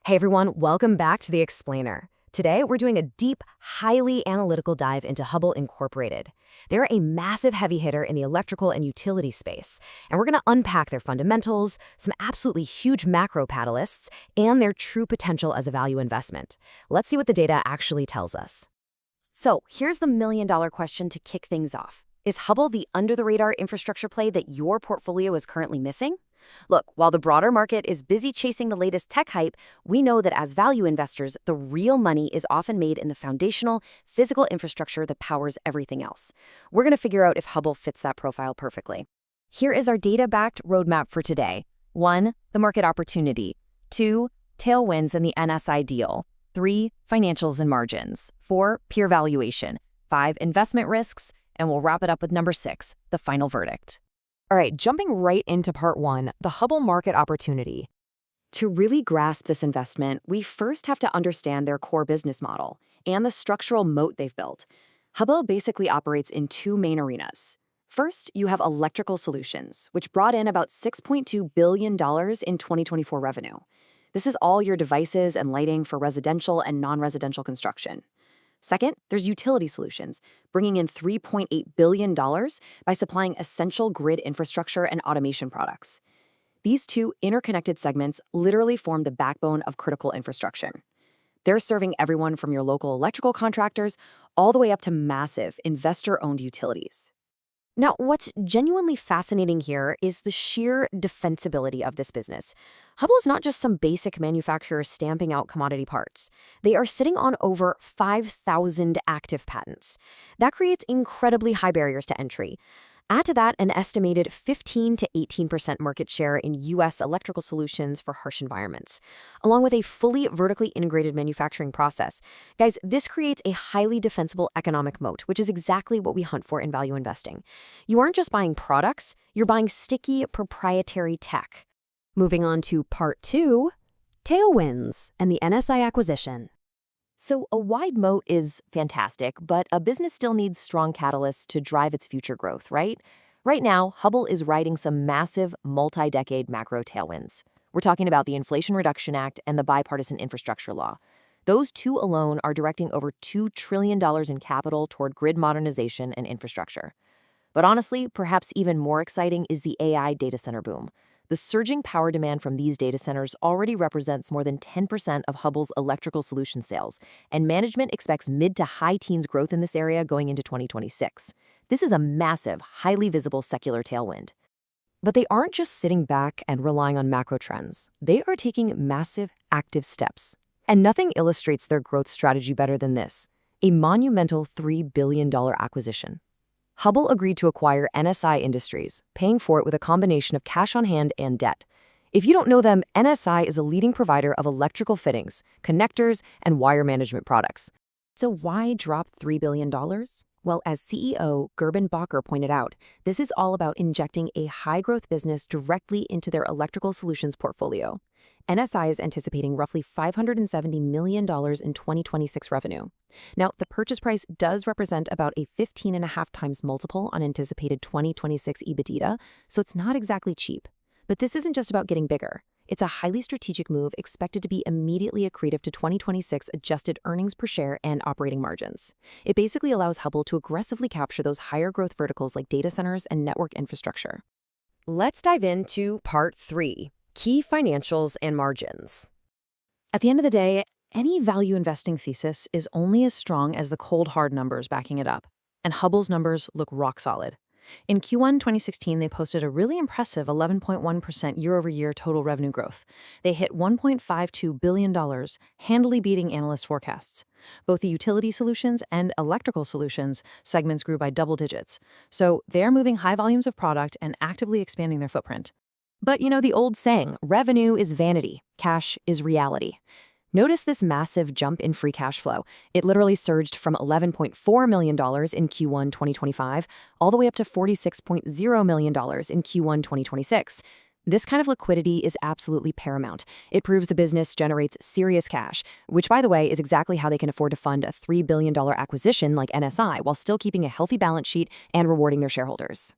Hey everyone, welcome back to The Explainer. Today, we're doing a deep, highly analytical dive into Hubbell Incorporated. They're a massive heavy hitter in the electrical and utility space, and we're going to unpack their fundamentals, some absolutely huge macro catalysts, and their true potential as a value investment. Let's see what the data actually tells us. So, here's the million-dollar question to kick things off. Is Hubbell the under-the-radar infrastructure play that your portfolio is currently missing? Look, while the broader market is busy chasing the latest tech hype, we know that as value investors, the real money is often made in the foundational, physical infrastructure that powers everything else. We're going to figure out if Hubbell fits that profile perfectly. Here is our data-backed roadmap for today. 1. The market opportunity. 2. Tailwinds in the NSI deal. 3. Financials and margins. 4. Peer valuation. 5. Investment risks. And we'll wrap it up with number 6, the final verdict. All right, jumping right into part 1, the Hubbell market opportunity. To really grasp this investment, we first have to understand their core business model and the structural moat they've built. Hubbell basically operates in two main arenas. First, you have electrical solutions, which brought in about $6.2 billion in 2024 revenue. This is all your devices and lighting for residential and non-residential construction. Second, there's utility solutions, bringing in $3.8 billion by supplying essential grid infrastructure and automation products. These two interconnected segments literally form the backbone of critical infrastructure. They're serving everyone from your local electrical contractors all the way up to massive investor-owned utilities. Now, what's genuinely fascinating here is the sheer defensibility of this business. Hubbell is not just some basic manufacturer stamping out commodity parts. They are sitting on over 5,000 active patents. That creates incredibly high barriers to entry. Add to that an estimated 15 to 18% market share in U.S. electrical solutions for harsh environments, along with a fully vertically integrated manufacturing process. Guys, this creates a highly defensible economic moat, which is exactly what we hunt for in value investing. You aren't just buying products, you're buying sticky, proprietary tech. Moving on to part 2, tailwinds and the NSI acquisition. So a wide moat is fantastic, but a business still needs strong catalysts to drive its future growth, right? Right now, Hubbell is riding some massive multi-decade macro tailwinds. We're talking about the Inflation Reduction Act and the Bipartisan Infrastructure Law. Those two alone are directing over $2 trillion in capital toward grid modernization and infrastructure. But honestly, perhaps even more exciting is the AI data center boom. The surging power demand from these data centers already represents more than 10% of Hubbell's electrical solution sales, and management expects mid to high teens growth in this area going into 2026. This is a massive, highly visible secular tailwind. But they aren't just sitting back and relying on macro trends. They are taking massive, active steps. And nothing illustrates their growth strategy better than this: a monumental $3 billion acquisition. Hubbell agreed to acquire NSI Industries, paying for it with a combination of cash on hand and debt. If you don't know them, NSI is a leading provider of electrical fittings, connectors, and wire management products. So why drop $3 billion? Well, as CEO Gerben Bakker pointed out, this is all about injecting a high-growth business directly into their electrical solutions portfolio. NSI is anticipating roughly $570 million in 2026 revenue. Now, the purchase price does represent about a 15.5 times multiple on anticipated 2026 EBITDA, so it's not exactly cheap. But this isn't just about getting bigger. It's a highly strategic move expected to be immediately accretive to 2026 adjusted earnings per share and operating margins. It basically allows Hubbell to aggressively capture those higher growth verticals like data centers and network infrastructure. Let's dive into part 3. Key financials and margins. At the end of the day, any value investing thesis is only as strong as the cold hard numbers backing it up, and Hubbell's numbers look rock solid. In Q1 2016, they posted a really impressive 11.1% year-over-year total revenue growth. They hit $1.52 billion, handily beating analyst forecasts. Both the utility solutions and electrical solutions segments grew by double digits, so they're moving high volumes of product and actively expanding their footprint. But you know the old saying, revenue is vanity, cash is reality. Notice this massive jump in free cash flow. It literally surged from $11.4 million in Q1 2025 all the way up to $46.0 million in Q1 2026. This kind of liquidity is absolutely paramount. It proves the business generates serious cash, which, by the way, is exactly how they can afford to fund a $3 billion acquisition like NSI while still keeping a healthy balance sheet and rewarding their shareholders.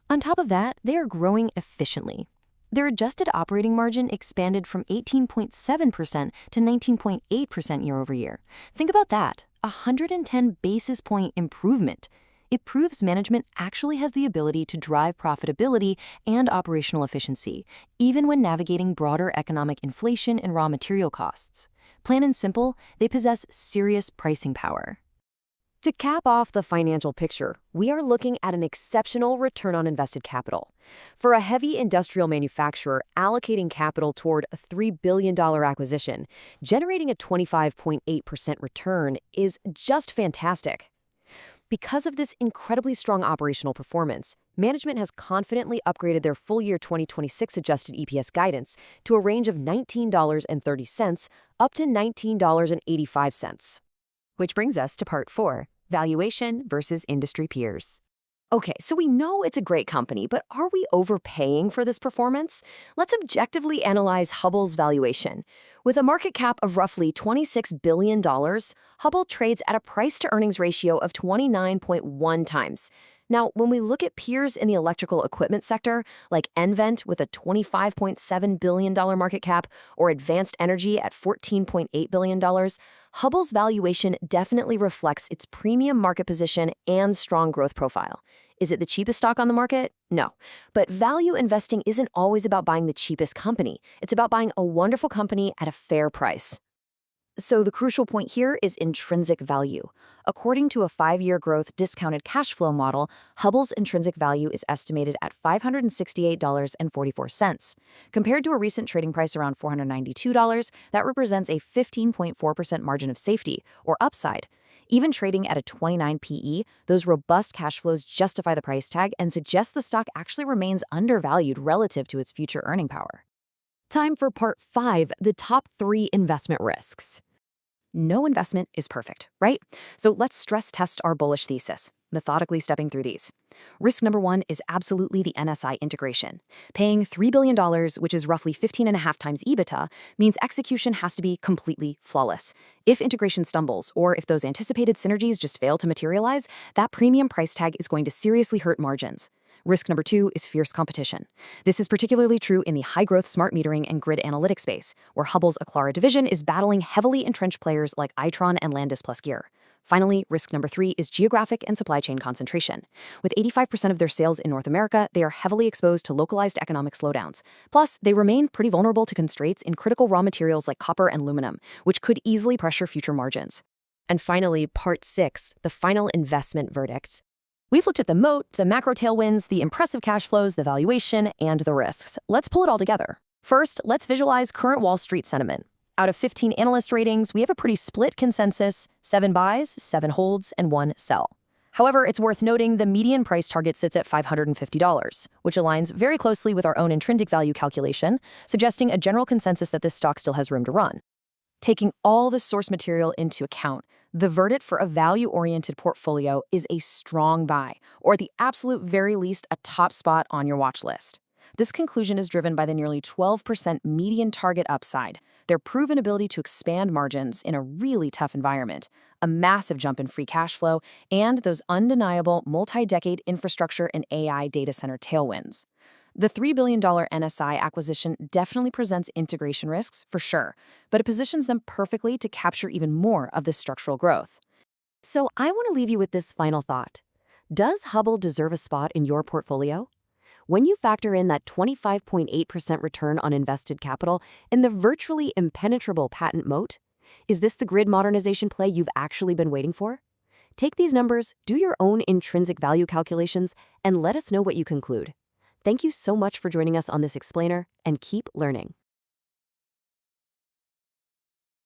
On top of that, they are growing efficiently. Their adjusted operating margin expanded from 18.7% to 19.8% year over year. Think about that, a 110 basis point improvement. It proves management actually has the ability to drive profitability and operational efficiency, even when navigating broader economic inflation and raw material costs. Plain and simple, they possess serious pricing power. To cap off the financial picture, we are looking at an exceptional return on invested capital. For a heavy industrial manufacturer allocating capital toward a $3 billion acquisition, generating a 25.8% return is just fantastic. Because of this incredibly strong operational performance, management has confidently upgraded their full-year 2026 adjusted EPS guidance to a range of $19.30 up to $19.85. Which brings us to part 4, valuation versus industry peers. Okay, so we know it's a great company, but are we overpaying for this performance? Let's objectively analyze Hubbell's valuation. With a market cap of roughly $26 billion, Hubbell trades at a price-to-earnings ratio of 29.1 times. Now, when we look at peers in the electrical equipment sector, like nVent with a $25.7 billion market cap or Advanced Energy at $14.8 billion, Hubbell's valuation definitely reflects its premium market position and strong growth profile. Is it the cheapest stock on the market? No. But value investing isn't always about buying the cheapest company. It's about buying a wonderful company at a fair price. So the crucial point here is intrinsic value. According to a 5-year growth discounted cash flow model, Hubbell's intrinsic value is estimated at $568.44. Compared to a recent trading price around $492, that represents a 15.4% margin of safety, or upside. Even trading at a 29 PE, those robust cash flows justify the price tag and suggest the stock actually remains undervalued relative to its future earning power. Time for part 5, the top 3 investment risks. No investment is perfect, right? So let's stress test our bullish thesis, methodically stepping through these. Risk number 1 is absolutely the NSI integration. Paying $3 billion, which is roughly 15.5 times EBITDA, means execution has to be completely flawless. If integration stumbles, or if those anticipated synergies just fail to materialize, that premium price tag is going to seriously hurt margins. Risk number 2 is fierce competition. This is particularly true in the high-growth smart metering and grid analytics space, where Hubbell's Aclara division is battling heavily entrenched players like Itron and Landis+Gyr. Finally, risk number 3 is geographic and supply chain concentration. With 85% of their sales in North America, they are heavily exposed to localized economic slowdowns. Plus, they remain pretty vulnerable to constraints in critical raw materials like copper and aluminum, which could easily pressure future margins. And finally, part 6, the final investment verdicts. We've looked at the moat, the macro tailwinds, the impressive cash flows, the valuation, and the risks. Let's pull it all together. First, let's visualize current Wall Street sentiment. Out of 15 analyst ratings, we have a pretty split consensus: 7 buys, 7 holds, and 1 sell. However, it's worth noting the median price target sits at $550, which aligns very closely with our own intrinsic value calculation, suggesting a general consensus that this stock still has room to run. Taking all the source material into account, the verdict for a value-oriented portfolio is a strong buy, or at the absolute very least, a top spot on your watch list. This conclusion is driven by the nearly 12% median target upside, their proven ability to expand margins in a really tough environment, a massive jump in free cash flow, and those undeniable multi-decade infrastructure and AI data center tailwinds. The $3 billion NSI acquisition definitely presents integration risks, for sure, but it positions them perfectly to capture even more of this structural growth. So I want to leave you with this final thought. Does Hubbell deserve a spot in your portfolio? When you factor in that 25.8% return on invested capital and the virtually impenetrable patent moat, is this the grid modernization play you've actually been waiting for? Take these numbers, do your own intrinsic value calculations, and let us know what you conclude. Thank you so much for joining us on this explainer, and keep learning.